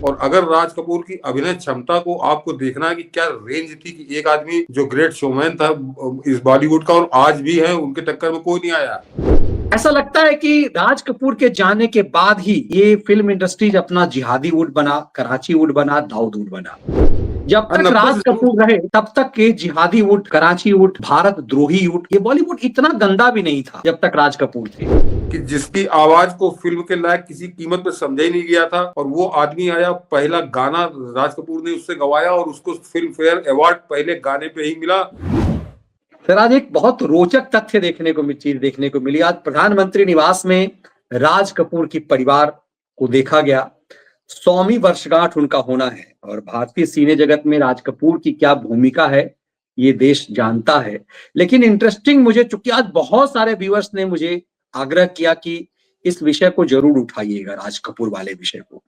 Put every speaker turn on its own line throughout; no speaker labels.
और अगर राज कपूर की अभिनय क्षमता को आपको देखना है कि क्या रेंज थी, कि एक आदमी जो ग्रेट शोमैन था इस बॉलीवुड का और आज भी है, उनके टक्कर में कोई नहीं आया।
ऐसा लगता है कि राज कपूर के जाने के बाद ही ये फिल्म इंडस्ट्रीज अपना जिहादी वुड बना, कराची वुड बना, दाऊद वुड बना। जब तक राज कपूर रहे तब तक के जिहादी वुड, कराची वुड, भारत द्रोही वुड, ये बॉलीवुड इतना गंदा भी नहीं था जब तक राज कपूर थे।
कि जिसकी आवाज को फिल्म के लायक किसी कीमत पे समझा ही नहीं गया था, और वो आदमी आया, पहला गाना राज कपूर ने उससे गवाया और उसको फिल्म फेयर अवार्ड पहले गाने पे ही मिला।
फिर आज एक बहुत रोचक तथ्य देखने को मिली। आज प्रधानमंत्री निवास में राज कपूर की परिवार को देखा गया। 100वीं वर्षगांठ उनका होना है और भारतीय सिने जगत में राज कपूर की क्या भूमिका है ये देश जानता है। लेकिन इंटरेस्टिंग, मुझे चूंकि आज बहुत सारे व्यूअर्स ने मुझे आग्रह किया कि इस विषय को जरूर उठाइएगा, राज कपूर वाले विषय को।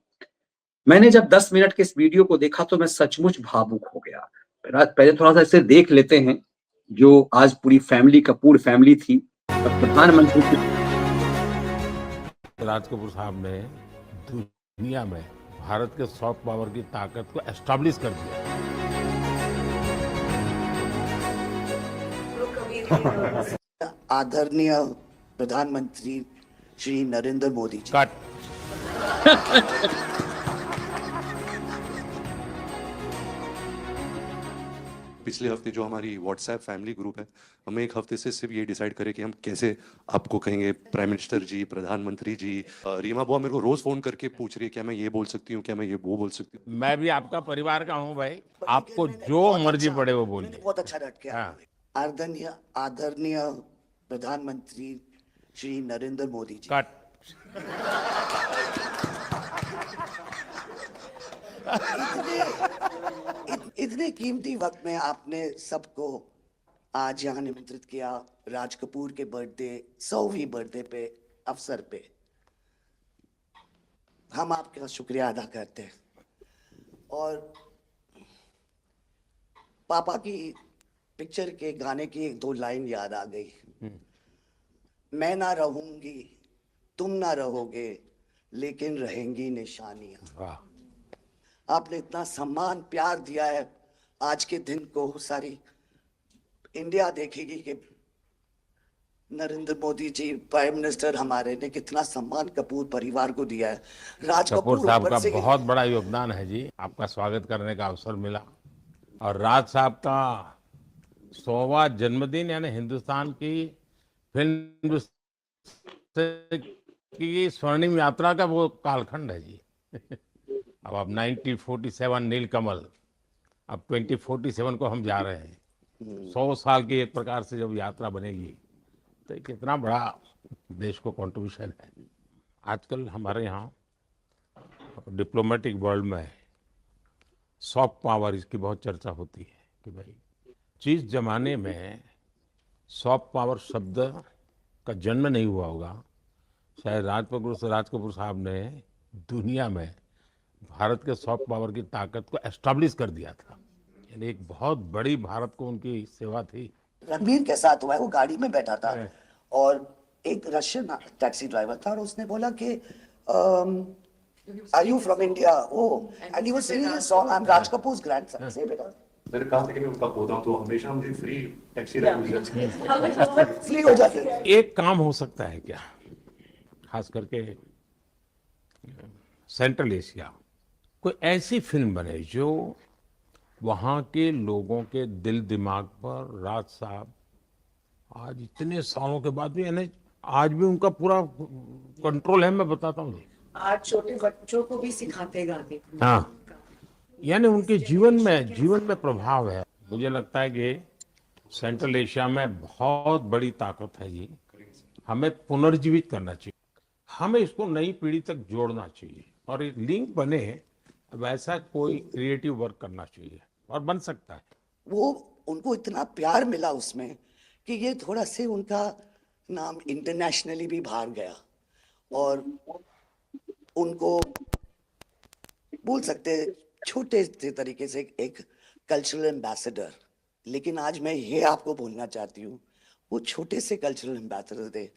मैंने जब 10 मिनट के इस वीडियो को देखा तो मैं सचमुच भावुक हो गया। पहले थोड़ा सा इसे देख लेते हैं, जो आज पूरी फैमिली, कपूर फैमिली थी और प्रधानमंत्री की।
राज कपूर साहब ने दुनिया में भारत के सॉफ्ट पावर की ताकत को एस्टैब्लिश कर दिया।
आदरणीय प्रधानमंत्री श्री नरेंद्र मोदी जी।
कट।
पिछले हफ्ते जो हमारी व्हाट्सएप फैमिली ग्रुप है, हमें एक हफ्ते से सिर्फ ये डिसाइड करें कि हम कैसे आपको कहेंगे प्राइम मिनिस्टर जी, प्रधानमंत्री जी। रीमा बुआ मेरे को रोज फोन करके पूछ रही है क्या मैं ये बोल सकती हूँ, क्या मैं ये वो बोल सकती हूँ।
मैं भी आपका परिवार का हूँ भाई, आपको जो मर्जी पड़े वो बोलिए।
बहुत अच्छा रट के आदरणीय प्रधानमंत्री श्री नरेंद्र मोदी जी।
कट।
इतने कीमती वक्त में आपने सबको आज यहाँ निमंत्रित किया राज कपूर के बर्थडे, 100वीं बर्थडे पे अवसर पे। हम आपका शुक्रिया अदा करते हैं। और पापा की पिक्चर के गाने की एक दो लाइन याद आ गई। मैं ना रहूंगी, तुम ना रहोगे, लेकिन रहेंगी निशानियां। आपने इतना सम्मान प्यार दिया है, आज के दिन को सारी इंडिया देखेगी कि नरेंद्र मोदी जी प्राइम मिनिस्टर हमारे ने कितना सम्मान कपूर परिवार को दिया है। राज
कपूर साहब का बहुत बड़ा योगदान है जी। आपका स्वागत करने का अवसर मिला और राज साहब का 100वां जन्मदिन, यानी हिंदुस्तान की फिल्म की स्वर्णिम यात्रा का वो कालखंड है जी। अब 1947 नीलकमल, अब 2047 को हम जा रहे हैं। 100 साल की एक प्रकार से जब यात्रा बनेगी तो कितना बड़ा देश को कंट्रीब्यूशन है। आजकल हमारे यहाँ डिप्लोमेटिक वर्ल्ड में सॉफ्ट पावर, इसकी बहुत चर्चा होती है कि भाई जिस जमाने में सॉफ्ट पावर शब्द का जन्म नहीं हुआ होगा, शायद राज कपूर साहब ने दुनिया में भारत के सॉफ्ट पावर की ताकत को एस्टैब्लिश कर दिया था। यानी एक बहुत बड़ी भारत को उनकी सेवा थी।
रणबीर के साथ हुआ है, वो गाड़ी में बैठा था और एक रशियन टैक्सी ड्राइवर था और उसने बोला कि are you from India? Oh, and he was singing a song, I am Raj Kapoor's grandson. से बेटा
मैंने कहा था कि मैं उनका पोता हूं तो हमेशा मुझे फ्री टैक्सी राइड
फ्री हो जाती है।
एक काम हो सकता है क्या, खास करके सेंट्रल एशिया, कोई ऐसी फिल्म बने जो वहाँ के लोगों के दिल दिमाग पर राज साहब आज इतने सालों के बाद भी, यानी आज भी उनका पूरा कंट्रोल है। मैं बताता हूँ,
आज छोटे बच्चों को भी सिखाते गाने।
हाँ, यानी उनके जीवन में प्रभाव है। मुझे लगता है कि सेंट्रल एशिया में बहुत बड़ी ताकत है जी। हमें पुनर्जीवित करना चाहिए, हमें इसको नई पीढ़ी तक जोड़ना चाहिए और एक लिंक बने, वैसा कोई क्रिएटिव वर्क करना चाहिए और बन सकता है।
वो उनको इतना प्यार मिला उसमें कि ये थोड़ा से उनका नाम इंटरनेशनली भी बाहर गया और उनको बोल सकते छोटे से तरीके से एक कल्चरल एम्बेसडर। लेकिन आज मैं ये आपको बोलना चाहती हूँ, वो छोटे से कल्चरल एम्बेसडर थे,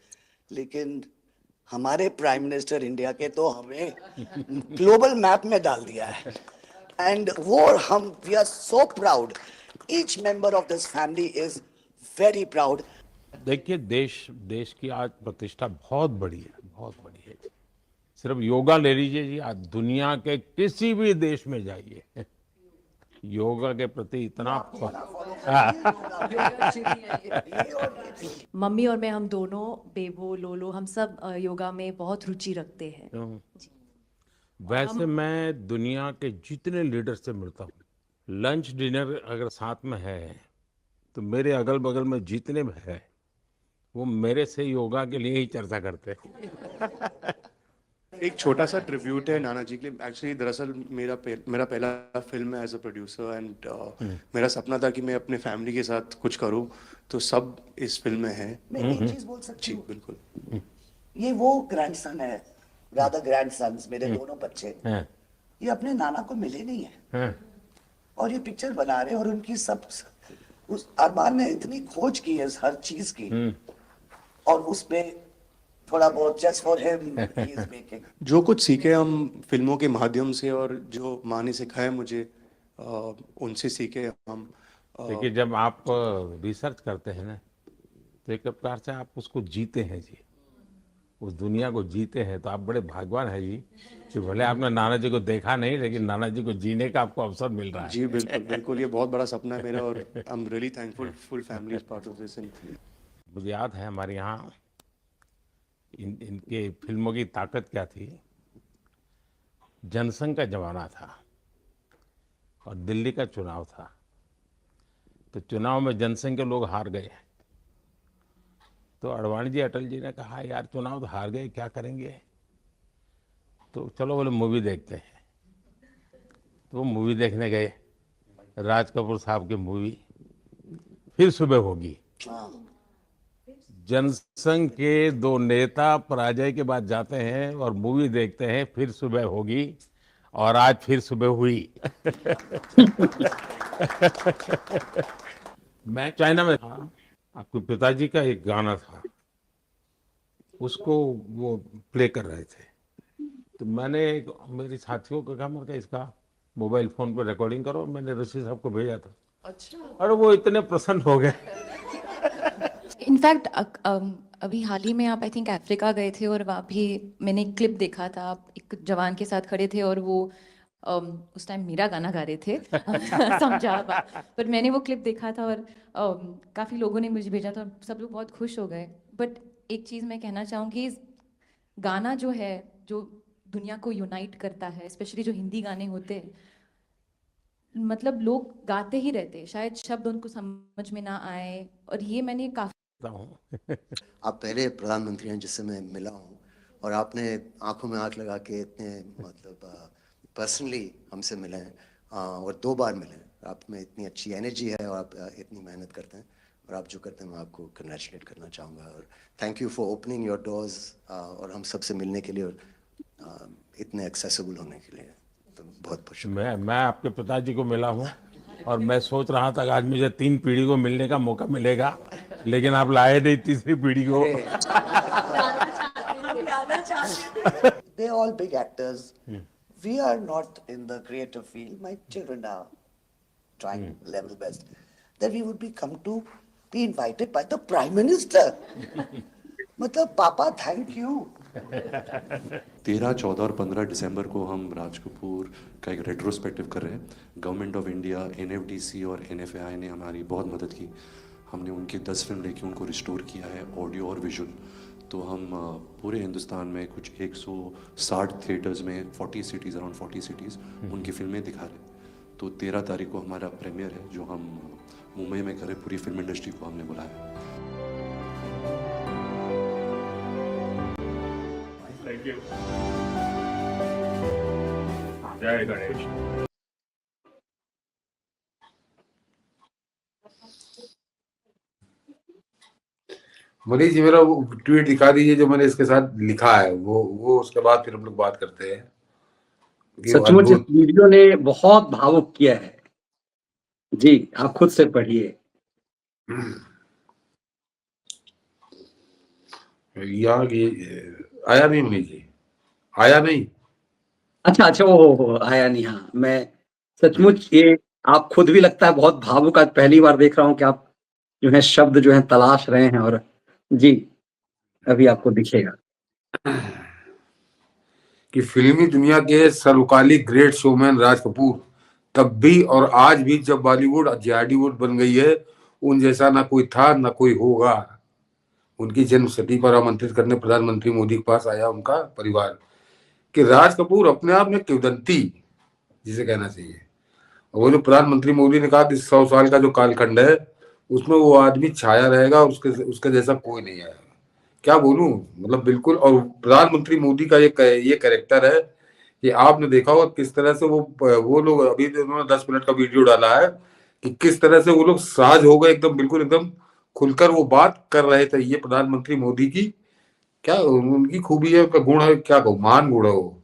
लेकिन हमारे प्राइम मिनिस्टर इंडिया के तो हमें ग्लोबल मैप में डाल दिया है एंड वो हम we are so proud each member of this family is very proud
देखिए देश देश की आज प्रतिष्ठा बहुत बड़ी है, बहुत बड़ी है। सिर्फ योगा ले लीजिए जी, आज दुनिया के किसी भी देश में जाइए, योगा के प्रति इतना
मम्मी और मैं हम दोनों बेबो लोलो हम सब योगा में बहुत रुचि रखते हैं।
वैसे मैं दुनिया के जितने लीडर से मिलता हूँ, लंच डिनर अगर साथ में है तो मेरे अगल बगल में जितने भी है वो मेरे से योगा के लिए ही चर्चा करते हैं।
एक छोटा सा ट्रिब्यूट है नाना जी के लिए। एक्चुअली दरअसल मेरा पहला फिल्म है एज अ प्रोड्यूसर एंड मेरा सपना था कि मैं अपने फैमिली के साथ कुछ करूं, तो सब इस फिल्म में है।
मैं एक चीज बोल सकती
जी
हूँ,
बिल्कुल।
ये वो ग्रैंडसन है, रादर ग्रैंडसन्स मेरे दोनों बच्चे,
हैं,
ये अपने नाना को मिले नहीं है
हैं।
और ये पिक्चर बना रहे हैं और उनकी सब उस अरमान ने इतनी खोज की है हर चीज की और उसपे थोड़ा बहुत just for him he is making.
जो कुछ सीखे हम फिल्मों के माध्यम से और जो माँ ने सिखाया मुझे उनसे सीखे हम।
देखिए जब आप रिसर्च करते हैं ना तो एक प्रकार से आप उसको जीते हैं जी, उस दुनिया को जीते हैं, तो आप बड़े भाग्यवान हैं जी कि भले आपने नाना जी को देखा नहीं लेकिन नाना जी को जीने का आपको अवसर मिल रहा है।
जी बिल्कुल बिल्कुल, ये बहुत बड़ा सपना है मेरा और I am really thankful full family is part of this.
मुझे याद है हमारे यहाँ इनके फिल्मों की ताकत क्या थी, जनसंघ का जमाना था और दिल्ली का चुनाव था, तो चुनाव में जनसंघ के लोग हार गए, तो अडवाणी जी अटल जी ने कहा यार चुनाव तो हार गए, क्या करेंगे, तो चलो बोले मूवी देखते हैं। तो वो मूवी देखने गए, राज कपूर साहब की मूवी फिर सुबह होगी। जनसंघ के दो नेता पराजय के बाद जाते हैं और मूवी देखते हैं फिर सुबह होगी, और आज फिर सुबह हुई। मैं चाइना में था, आपके पिताजी का एक गाना था, उसको वो प्ले कर रहे थे, तो मैंने मेरे साथियों को कहा, मैंने कहा इसका मोबाइल फोन पर रिकॉर्डिंग करो, मैंने ऋषि साहब को भेजा था। अच्छा। और वो इतने प्रसन्न हो गए।
इनफैक्ट अभी हाल ही में आप आई थिंक अफ्रीका गए थे और वहाँ भी मैंने एक क्लिप देखा था, आप एक जवान के साथ खड़े थे और वो उस टाइम मेरा गाना गा रहे थे। समझा आप, पर मैंने वो क्लिप देखा था और काफ़ी लोगों ने मुझे भेजा था और सब लोग बहुत खुश हो गए। बट एक चीज़ मैं कहना चाहूँगी, गाना जो है जो दुनिया को यूनाइट करता है, स्पेशली जो हिंदी गाने होते हैं, मतलब लोग गाते ही रहते, शायद शब्द उनको समझ में ना आए, और ये मैंने काफ़ी
आप पहले प्रधानमंत्री हैं जिससे मैं मिला हूँ और आपने आंखों में आंख लगा के इतने मतलब पर्सनली हमसे मिले हैं और 2 बार मिले हैं। आप में इतनी अच्छी एनर्जी है और आप इतनी मेहनत करते हैं और आप जो करते हैं मैं आपको कंग्रेचुलेट करना चाहूँगा और thank you for opening your doors और हम सबसे मिलने के लिए और इतने एक्सेसिबल होने के लिए, तो बहुत बहुत शुक्रिया।
मैं आपके पिताजी को मिला हूँ और मैं सोच रहा था कि आज मुझे 3 पीढ़ी को मिलने का मौका मिलेगा, लेकिन आप लाए नहीं तीसरी पीढ़ी को।
They're all big actors. We are not in the creative field. My children are trying level best. That we would be come to be invited by the Prime Minister. मतलब पापा थैंक यू।
13, 14 और 15 दिसंबर को हम राज कपूर का एक retrospective कर रहे हैं। गवर्नमेंट ऑफ इंडिया, NFDC और NFI ने हमारी बहुत मदद की। हमने उनकी 10 फिल्म लेके उनको रिस्टोर किया है, ऑडियो और विजुअल। तो हम पूरे हिंदुस्तान में कुछ 160 थिएटर्स में 40 सिटीज़, अराउंड 40 सिटीज़ उनकी फिल्में दिखा रहे हैं। तो 13 तारीख को हमारा प्रीमियर है जो हम मुंबई में करें। पूरी फिल्म इंडस्ट्री को हमने बुलाया।
Thank you. जय गणेश।
मनीष जी मेरा वो ट्वीट दिखा दीजिए जो मैंने इसके साथ लिखा है, वो उसके बाद फिर हम लोग बात करते हैं।
सचमुच इस वीडियो ने बहुत भावुक किया है जी, आप खुद से पढ़िए।
यहाँ की आया नहीं मनीष जी, आया नहीं।
अच्छा अच्छा, वो आया नहीं। हाँ, मैं सचमुच ये आप खुद भी लगता है बहुत भावुक, आज पहली बार देख रहा हूँ कि आप जो है शब्द जो है तलाश रहे हैं, और जी अभी आपको दिखेगा।
कि फिल्मी दुनिया के सर्वकालिक ग्रेट शोमैन राज कपूर तब भी और आज भी, जब बॉलीवुड हॉलीवुड बन गई है, उन जैसा ना कोई था ना कोई होगा। उनकी जन्मशती पर आमंत्रित करने प्रधानमंत्री मोदी के पास आया उनका परिवार। कि राज कपूर अपने आप में किंवदंती जिसे कहना चाहिए। वो जो प्रधानमंत्री मोदी ने कहा कि 100 साल का जो कालखंड है उसमें वो आदमी छाया रहेगा, उसके उसके जैसा कोई नहीं आया। क्या बोलूं, मतलब बिल्कुल। और प्रधानमंत्री मोदी का ये कैरेक्टर है कि आपने देखा होगा किस तरह से वो लोग, अभी उन्होंने 10 मिनट का वीडियो डाला है कि किस तरह से वो लोग साज हो गए, एकदम बिल्कुल एकदम खुलकर वो बात कर रहे थे। ये प्रधानमंत्री मोदी की क्या उनकी खूबी है, उनका गुण है, क्या कहूँ, महान गुण है वो।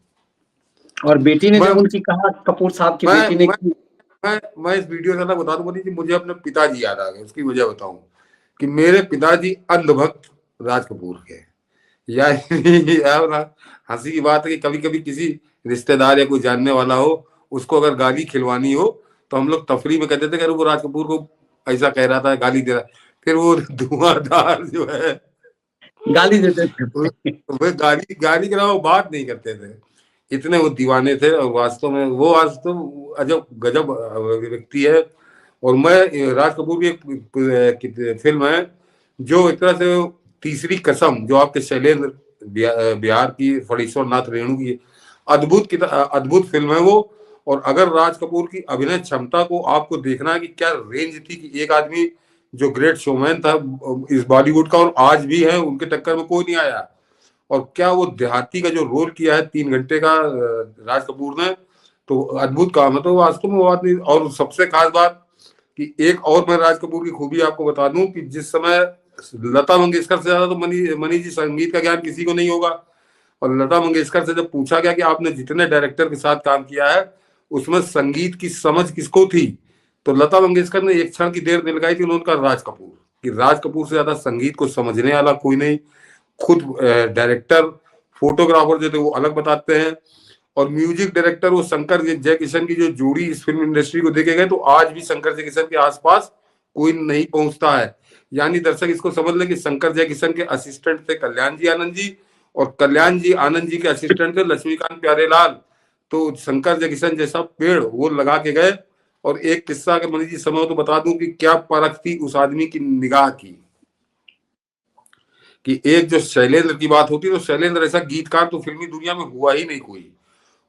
और बेटी ने
मैं
जब उनकी कहा, कपूर साहब की
मैं
बेटी ने
मैं मैं इस वीडियो से ना बता दूं कि मुझे अपने पिताजी याद आ गए। उसकी वजह बताऊं कि मेरे पिताजी अंधभक्त राज कपूर के। यार ना, हंसी की बात है कि कभी कभी किसी रिश्तेदार या कोई जानने वाला हो, उसको अगर गाली खिलवानी हो तो हम लोग तफरी में कहते थे कि वो राज कपूर को ऐसा कह रहा था, गाली दे रहा। फिर वो धुआंधार जो है
गाली देते थे।
वे गाली गाली के अलावा बात नहीं करते थे, इतने वो दीवाने थे। और वास्तव में वो वास्तव अजब गजब व्यक्ति है। और मैं राज कपूर की एक फिल्म है जो एक तरह से तीसरी कसम, जो आपके शैलेंद्र बिहार की फणीश्वर नाथ रेणु की अद्भुत फिल्म है वो। और अगर राज कपूर की अभिनय क्षमता को आपको देखना है कि क्या रेंज थी, कि एक आदमी जो ग्रेट शोमैन था इस बॉलीवुड का और आज भी है, उनके टक्कर में कोई नहीं आया। और क्या वो देहाती का जो रोल किया है 3 घंटे का राज कपूर ने, तो अद्भुत काम है। तो वास्तव में वो बात नहीं। और सबसे खास बात कि एक और मैं राज कपूर की खूबी आपको बता दूं कि जिस समय लता मंगेशकर से ज्यादा तो मनी जी संगीत का ज्ञान किसी को नहीं होगा। और लता मंगेशकर से जब पूछा गया कि आपने जितने डायरेक्टर के साथ काम किया है उसमें संगीत की समझ किसको थी, तो लता मंगेशकर ने एक क्षण की देर दिलगाई थी, उन्होंने कहा राज कपूर। कि राज कपूर से ज्यादा संगीत को समझने वाला कोई नहीं। खुद डायरेक्टर, फोटोग्राफर जो थे वो अलग बताते हैं, और म्यूजिक डायरेक्टर वो शंकर जयकिशन की जो जोड़ी इस फिल्म इंडस्ट्री को देखे गए, तो आज भी शंकर जयकिशन के आसपास कोई नहीं पहुंचता है। यानी दर्शक इसको समझ लें कि शंकर जयकिशन के असिस्टेंट थे कल्याण जी आनंद जी, और कल्याण जी आनंद जी के असिस्टेंट थे लक्ष्मीकांत प्यारेलाल। तो शंकर जयकिशन जैसा पेड़ वो लगा के गए। और एक किस्सा अगर मनीष जी समय हो तो बता दूं कि क्या परख थी उस आदमी की निगाह की। कि एक जो शैलेंद्र की बात होती है, तो शैलेंद्र ऐसा गीतकार तो फिल्मी दुनिया में हुआ ही नहीं कोई।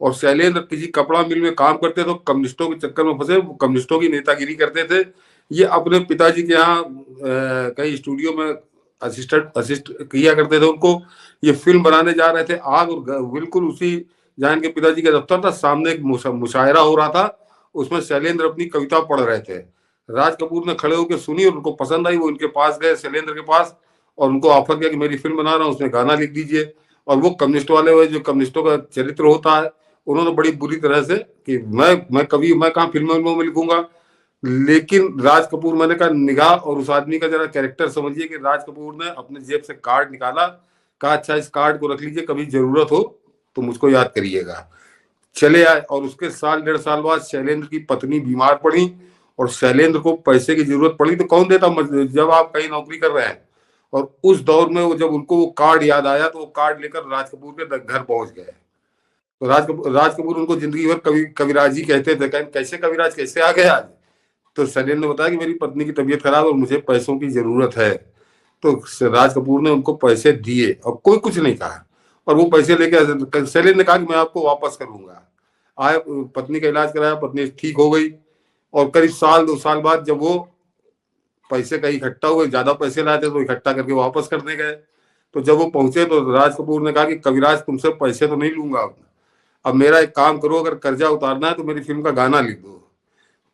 और शैलेंद्र किसी कपड़ा मिल में काम करते तो कम्युनिस्टों के चक्कर में फंसे, वो कम्युनिस्टों की नेतागिरी करते थे। ये अपने पिताजी के यहाँ कहीं स्टूडियो में असिस्ट किया करते थे उनको। ये फिल्म बनाने जा रहे थे आग, और बिल्कुल उसी जहाँ इनके पिताजी का दफ्तर था सामने एक मुशायरा हो रहा था, उसमें शैलेंद्र अपनी कविता पढ़ रहे थे। राज कपूर ने खड़े होकर सुनी और उनको पसंद आई। वो इनके पास गए, शैलेंद्र के पास, और उनको ऑफर किया कि मेरी फिल्म बना रहा हूँ, उसमें गाना लिख दीजिए। और वो कम्युनिस्ट वाले हुए, जो कम्युनिस्टों का चरित्र होता है, उन्होंने बड़ी बुरी तरह से कि मैं कहाँ फिल्मों में लिखूंगा। लेकिन राज कपूर, मैंने कहा निगाह और उस आदमी का जरा कैरेक्टर समझिए। कि राज कपूर ने अपने जेब से कार्ड निकाला, कहा अच्छा इस कार्ड को रख लीजिए, कभी जरूरत हो तो मुझको याद करिएगा। चले आए। और उसके साल 1.5 साल बाद शैलेंद्र की पत्नी बीमार पड़ी और शैलेंद्र को पैसे की जरूरत पड़ी, तो कौन देता जब आप कहीं नौकरी कर रहे हैं। और उस दौर में वो जब उनको वो कार्ड याद आया तो वो कार्ड लेकर राज कपूर के घर पहुंच गए। तो राज कपूर उनको जिंदगी भर कविराज ही कहते थे। कैसे कविराज, कैसे आ गए आज। तो शैलेंद्र ने बताया कि मेरी पत्नी की तबीयत खराब और मुझे पैसों की जरूरत है। तो राज कपूर ने उनको पैसे दिए और कोई कुछ नहीं कहा। और वो पैसे लेके शैलेंद्र ने कहा कि मैं आपको वापस करूंगा। आए, पत्नी का इलाज कराया, पत्नी ठीक हो गई। और करीब 1-2 साल बाद जब वो पैसे का इकट्ठा हुए, ज्यादा पैसे लाए थे तो इकट्ठा करके वापस करने गए। तो जब वो पहुंचे तो राज कपूर ने कहा कि कविराज तुमसे पैसे तो नहीं लूंगा, अब मेरा एक काम करो, अगर कर्जा उतारना है तो मेरी फिल्म का गाना लिख दो।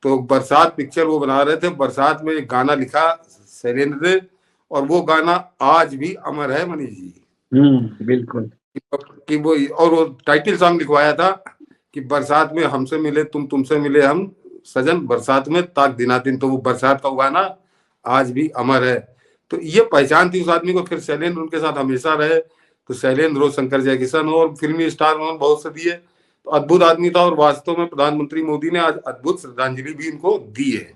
तो बरसात पिक्चर वो बना रहे थे, बरसात में एक गाना लिखा शैलेंद्र ने, और वो गाना आज भी अमर है मनीष जी।
बिल्कुल।
कि वो, और वो टाइटल सॉन्ग लिखवाया था कि बरसात में हमसे मिले तुम, तुमसे मिले हम सजन, बरसात में ताक दिनातिन। तो वो बरसात का गाना आज भी अमर है। तो ये पहचान थी उस आदमी को। फिर शैलेंद्र उनके साथ हमेशा रहे। तो शैलेंद्र हो, शंकर जयकिशन हो और फिल्मी स्टार उन्होंने बहुत से दिए। तो अद्भुत आदमी था और वास्तव में प्रधानमंत्री मोदी ने आज अद्भुत श्रद्धांजलि भी इनको दी है।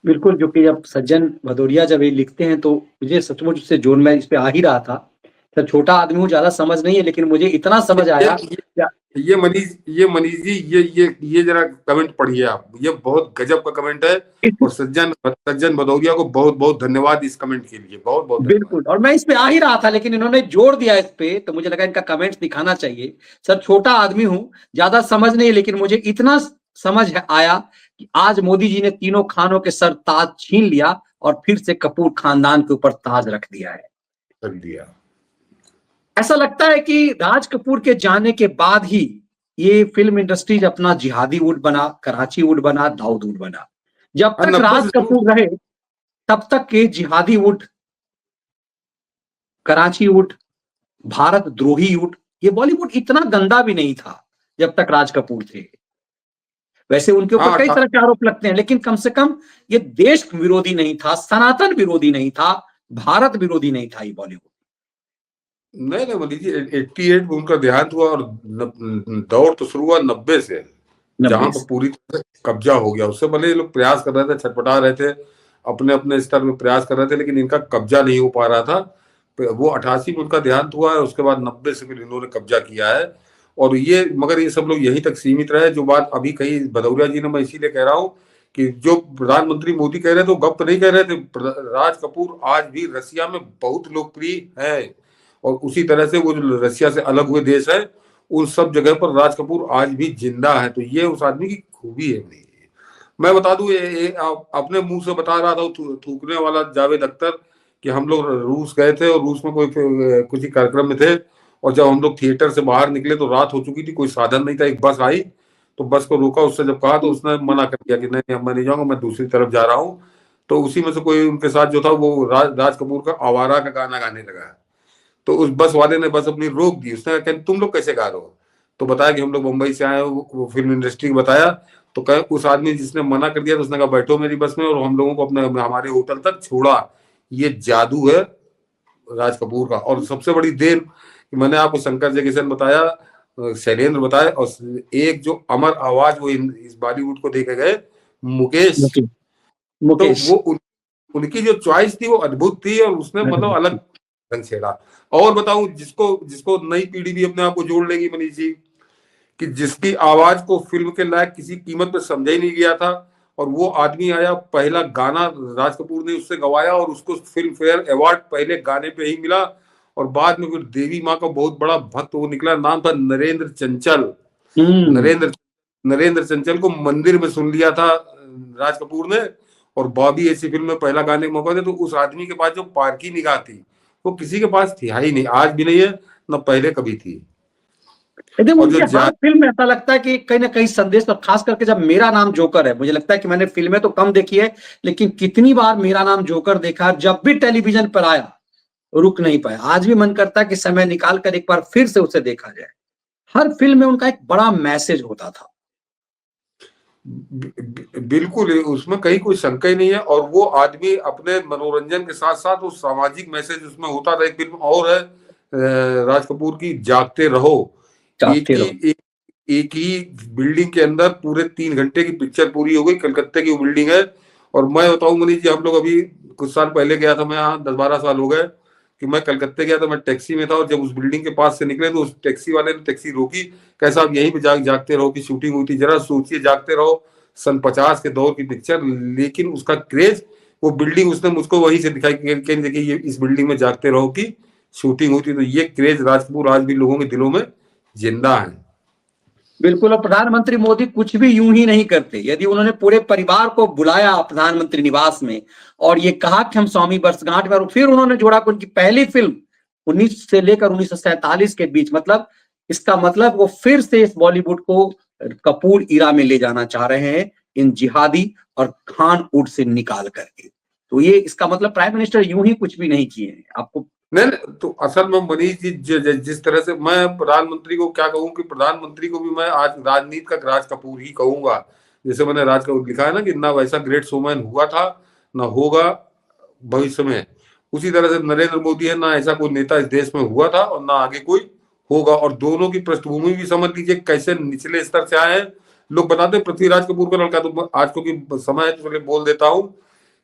बिल्कुल, जो कि जब सज्जन भदौरिया जब ये लिखते हैं तो मुझे सचमुच उससे जोन में इस पे आ ही रहा था। सर छोटा आदमी हूँ, ज्यादा समझ नहीं है, लेकिन मुझे इतना समझ आया।
ये मनीष जी ये जरा कमेंट पढ़िए आप, ये बहुत गजब का कमेंट है और सज्जन भदौरिया को बहुत बहुत धन्यवाद इस कमेंट के लिए, बहुत बहुत
बिल्कुल। और मैं इस पे आ ही रहा था, लेकिन इन्होंने जोर दिया इस पे, तो मुझे लगा इनका कमेंट्स दिखाना चाहिए। सर छोटा आदमी हूँ, ज्यादा समझ नहीं, लेकिन मुझे इतना समझ आया कि आज मोदी जी ने तीनों खानों के सर ताज छीन लिया और फिर से कपूर खानदान के ऊपर ताज रख दिया है।
रख दिया।
ऐसा लगता है कि राज कपूर के जाने के बाद ही ये फिल्म इंडस्ट्रीज अपना जिहादी वुड बना, कराची वुड बना, दाऊद वुड बना। जब तक राज कपूर रहे तब तक ये जिहादी वुड, कराची वुड, भारत द्रोही वुड, ये बॉलीवुड इतना गंदा भी नहीं था जब तक राज कपूर थे। वैसे उनके ऊपर कई तरह के आरोप लगते हैं, लेकिन कम से कम ये देश विरोधी नहीं था, सनातन विरोधी नहीं था, भारत विरोधी नहीं था ये बॉलीवुड।
नहीं मनीष जी, 88 में उनका देहांत हुआ और दौर तो शुरू हुआ 90 से, जहां पर पूरी तरह से कब्जा हो गया। उससे पहले ये लोग प्रयास कर रहे थे, छटपटा रहे थे, अपने अपने स्तर में प्रयास कर रहे थे, लेकिन इनका कब्जा नहीं हो पा रहा था। वो 88 में उनका देहांत हुआ है, उसके बाद 90 से फिर इन्होंने कब्जा किया है। और ये मगर ये सब लोग यहीं तक सीमित रहे। जो बात अभी कही भदौरिया जी ने, मैं इसीलिए कह रहा हूँ कि जो प्रधानमंत्री मोदी कह रहे थे वो गप नहीं कह रहे थे। राज कपूर आज भी रसिया में बहुत लोकप्रिय है और उसी तरह से वो जो रसिया से अलग हुए देश है उन सब जगह पर राज कपूर आज भी जिंदा है। तो ये उस आदमी की खूबी है। मैं बता दूं, अपने मुंह से बता रहा था थूकने वाला जावेद अख्तर कि हम लोग रूस गए थे और रूस में कुछ ही कार्यक्रम में थे और जब हम लोग थिएटर से बाहर निकले तो रात हो चुकी थी, कोई साधन नहीं था। एक बस आई तो बस को रोका, उससे जब कहा तो उसने मना कर दिया कि नहीं मैं नहीं जाऊंगा, मैं दूसरी तरफ जा रहा हूँ। तो उसी में से कोई उनके साथ जो था वो राज कपूर का आवारा का गाना गाने लगा। तो उस बस वाले ने बस अपनी रोक दी। उसने कहा तुम लोग कैसे गा रहे हो? तो बताया कि हम लोग मुंबई से आए, वो फिल्म इंडस्ट्री को बताया। तो कहे उस आदमी जिसने मना कर दिया तो उसने कहा बैठो मेरी बस में, और हम लोगों को अपने हमारे होटल तक छोड़ा। ये जादू है राज कपूर का। और सबसे बड़ी देन मैंने आपको शंकर जयकिशन बताया, शैलेंद्र बताया, और एक जो अमर आवाज वो इस बॉलीवुड को देके गए, मुकेश। तो वो उनकी जो चॉइस थी वो अद्भुत थी और उसने मतलब अलग ढंग छेड़ा। और बताऊं, जिसको नई पीढ़ी भी अपने आप को जोड़ लेगी मनीष जी, कि जिसकी आवाज को फिल्म के लायक किसी कीमत पे समझा ही नहीं गया था, और वो आदमी आया, पहला गाना राज कपूर ने उससे गवाया और उसको फिल्म फेयर अवार्ड पहले गाने पे ही मिला। और बाद में फिर देवी माँ का बहुत बड़ा भक्त वो निकला, नाम था नरेंद्र चंचल। नरेंद्र चंचल को मंदिर में सुन लिया था राज कपूर ने, और बॉबी ऐसी फिल्म में पहला गाने का मौका दिया। तो उस आदमी के पास जो पारकी निगाह थी वो किसी के पास थी ही नहीं, आज भी नहीं है, न पहले कभी थी।
मुझे हर फिल्म में ऐसा लगता है कि कहीं ना कहीं संदेश, और खास करके जब मेरा नाम जोकर है, मुझे लगता है कि मैंने फिल्में तो कम देखी है, लेकिन कितनी बार मेरा नाम जोकर देखा, जब भी टेलीविजन पर आया रुक नहीं पाया। आज भी मन करता है कि समय निकाल कर एक बार फिर से उसे देखा जाए। हर फिल्म में उनका एक बड़ा मैसेज होता था।
बिल्कुल, उसमें कहीं कोई शंका ही नहीं है। और वो आदमी अपने मनोरंजन के साथ साथ वो सामाजिक मैसेज उसमें होता था। एक फिल्म और है राज कपूर की, जागते रहो। एक ही बिल्डिंग के अंदर पूरे 3 घंटे की पिक्चर पूरी हो गई। कलकत्ते की वो बिल्डिंग है। और मैं बताऊं मनीष जी, हम लोग अभी कुछ साल पहले गया था, मैं यहाँ 10-12 साल हो गए कि मैं कलकत्ते गया था, मैं टैक्सी में था, और जब उस बिल्डिंग के पास से निकले तो उस टैक्सी वाले ने टैक्सी रोकी, कैसा आप यहीं पे जागते रहो की शूटिंग हुई थी। जरा सोचिए, जागते रहो सन 50 के दौर की पिक्चर, लेकिन उसका क्रेज, वो बिल्डिंग उसने मुझको वहीं से दिखाई कि देखिए ये इस बिल्डिंग में जागते रहो की शूटिंग हुई थी। तो ये क्रेज राज कपूर आज भी लोगों के दिलों में जिंदा है।
बिल्कुल। और प्रधानमंत्री मोदी कुछ भी यूं ही नहीं करते। यदि उन्होंने पूरे परिवार को बुलाया प्रधानमंत्री निवास में और ये कहा कि हम स्वामी वर्षगांठ में, और फिर उन्होंने जोड़ा कि उनकी पहली फिल्म 19 से लेकर 1947 के बीच, मतलब इसका मतलब वो फिर से इस बॉलीवुड को कपूर इरा में ले जाना चाह रहे हैं, इन जिहादी और खान वुड से निकाल करके। तो ये इसका मतलब प्राइम मिनिस्टर यूं ही कुछ भी नहीं किए हैं। आपको
नहीं, तो असल में मनीष जी जिस तरह से मैं प्रधानमंत्री को क्या कहूँ कि प्रधानमंत्री को भी मैं आज राजनीति का राज कपूर ही कहूंगा। जैसे मैंने राज कपूर लिखा है ना कि ना वैसा ग्रेट शोमैन हुआ था ना होगा भविष्य में, उसी तरह से नरेंद्र मोदी है, ना ऐसा कोई नेता इस देश में हुआ था और ना आगे कोई होगा। और दोनों की पृष्ठभूमि भी समझ लीजिए कैसे निचले स्तर से आए हैं। लोग बताते हैं पृथ्वीराज कपूर का लड़का, तो आज क्योंकि समय है तो चलिए बोल देता हूँ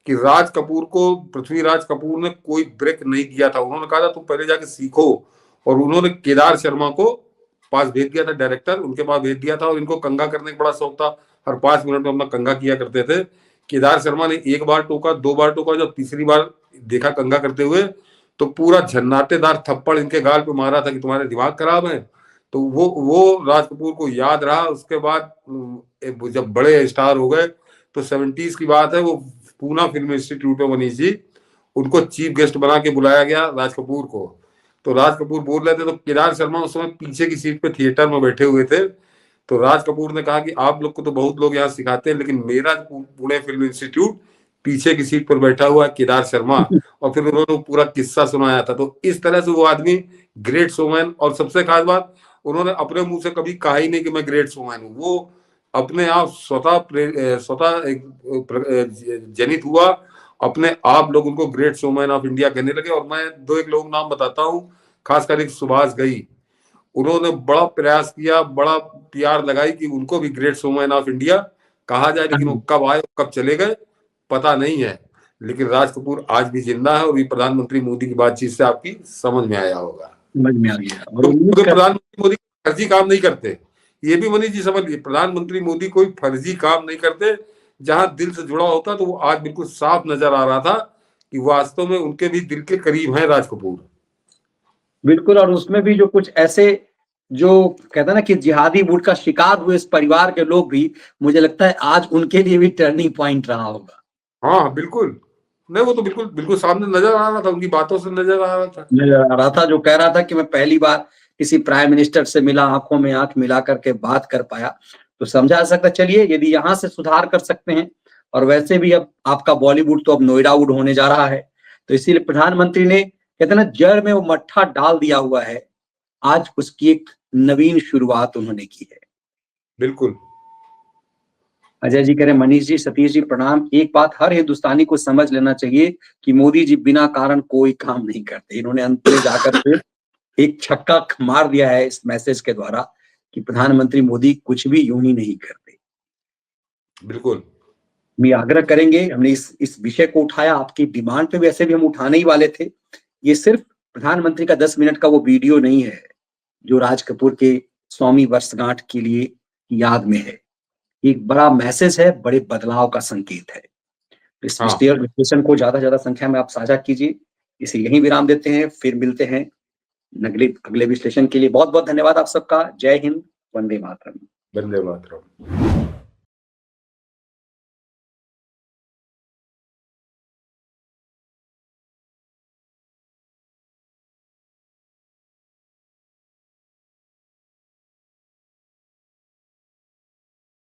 कि राज कपूर को पृथ्वीराज कपूर ने कोई ब्रेक नहीं दिया था। उन्होंने कहा था तुम पहले जाके सीखो, और उन्होंने केदार शर्मा को पास भेज दिया था, डायरेक्टर उनके पास भेज दिया था। और इनको कंगा करने का बड़ा शौक था, हर 5 मिनट में अपना कंगा किया करते थे। केदार शर्मा ने 1 बार टोका, 2 बार टोका, जब तीसरी बार देखा कंगा करते हुए तो पूरा झन्नाटेदार थप्पड़ इनके गाल पे मारा था कि तुम्हारे दिमाग खराब है। तो वो राज कपूर को याद रहा। उसके बाद जब बड़े स्टार हो गए तो 70s की बात है, वो पूना फिल्म इंस्टीट्यूट में मनीष जी, उनको चीफ गेस्ट बना के बुलाया गया राज कपूर को। तो राज कपूर बोल रहे थे, तो केदार शर्मा उस समय पीछे की सीट पे थिएटर में बैठे हुए थे। तो राज कपूर ने कहा कि आप लोग को तो बहुत लोग यहाँ सिखाते हैं, लेकिन मेरा पुणे फिल्म इंस्टीट्यूट पीछे की सीट पर बैठा हुआ है केदार शर्मा। और फिर उन्होंने पूरा किस्सा सुनाया था। तो इस तरह से वो आदमी ग्रेट शोमैन। और सबसे खास बात, उन्होंने अपने मुंह से कभी कहा ही नहीं कि मैं ग्रेट शोमैन हूँ। वो अपने आप स्वतः जनित हुआ, अपने आप लोग उनको ग्रेट शोमैन ऑफ इंडिया कहने लगे। और मैं 2-1 लोग नाम बताता हूँ, खासकर एक सुभाष घई, उन्होंने बड़ा प्रयास किया, बड़ा PR लगाई कि उनको भी ग्रेट शोमैन ऑफ इंडिया कहा जाए, लेकिन वो कब आए कब चले गए पता नहीं है। लेकिन राज कपूर आज भी जिंदा है, और ये प्रधानमंत्री मोदी की बातचीत से आपकी समझ में आया होगा।
समझ में आ गया। और
तो प्रधानमंत्री मोदी फर्जी काम नहीं करते, ये भी मनीष जी समझ लीजिए। प्रधानमंत्री मोदी कोई फर्जी काम नहीं करते, जहां दिल से जुड़ा होता। तो वो आज बिल्कुल साफ नजर आ रहा था कि वास्तव में उनके भी दिल के करीब हैं राज कपूर।
बिल्कुल। और उसमें भी जो कुछ ऐसे जो कहते हैं ना कि जिहादी वोट का शिकार हुए इस परिवार के लोग भी, मुझे लगता है आज उनके लिए भी टर्निंग पॉइंट रहा होगा।
हाँ बिल्कुल, नहीं वो तो बिल्कुल बिल्कुल सामने नजर आ रहा था, उनकी बातों से नजर आ रहा था।
नजर आ रहा था, जो कह रहा था कि मैं पहली बार किसी प्राइम मिनिस्टर से मिला, आंखों में आंख मिला करके बात कर पाया। तो समझा जा सकता, चलिए यदि यहाँ से सुधार कर सकते हैं, और वैसे भी अब आपका बॉलीवुड तो अब नोएडावुड होने जा रहा है, तो इसीलिए प्रधानमंत्री ने कहते हैं ना जड़ में वो मट्ठा डाल दिया हुआ है। आज उसकी एक नवीन शुरुआत उन्होंने की है।
बिल्कुल।
अजय जी कह रहे मनीष जी, सतीश जी प्रणाम। एक बात हर हिंदुस्तानी को समझ लेना चाहिए कि मोदी जी बिना कारण कोई काम नहीं करते। इन्होंने अंत में जाकर के एक छक्का मार दिया है इस मैसेज के द्वारा कि प्रधानमंत्री मोदी कुछ भी यूं ही नहीं करते।
बिल्कुल।
हम आग्रह करेंगे, हमने इस विषय को उठाया, आपकी डिमांड पे वैसे भी हम उठाने ही वाले थे। ये सिर्फ प्रधानमंत्री का 10 मिनट का वो वीडियो नहीं है जो राज कपूर के 100वीं वर्षगांठ के लिए याद में है। एक बड़ा मैसेज है, बड़े बदलाव का संकेत है। इस विश्लेषण को ज्यादा से ज्यादा संख्या में आप साझा कीजिए। इसे यहीं विराम देते हैं, फिर मिलते हैं अगले विश्लेषण के लिए। बहुत बहुत धन्यवाद आप सबका। जय हिंद, वंदे मातरम।
वंदे मातरम।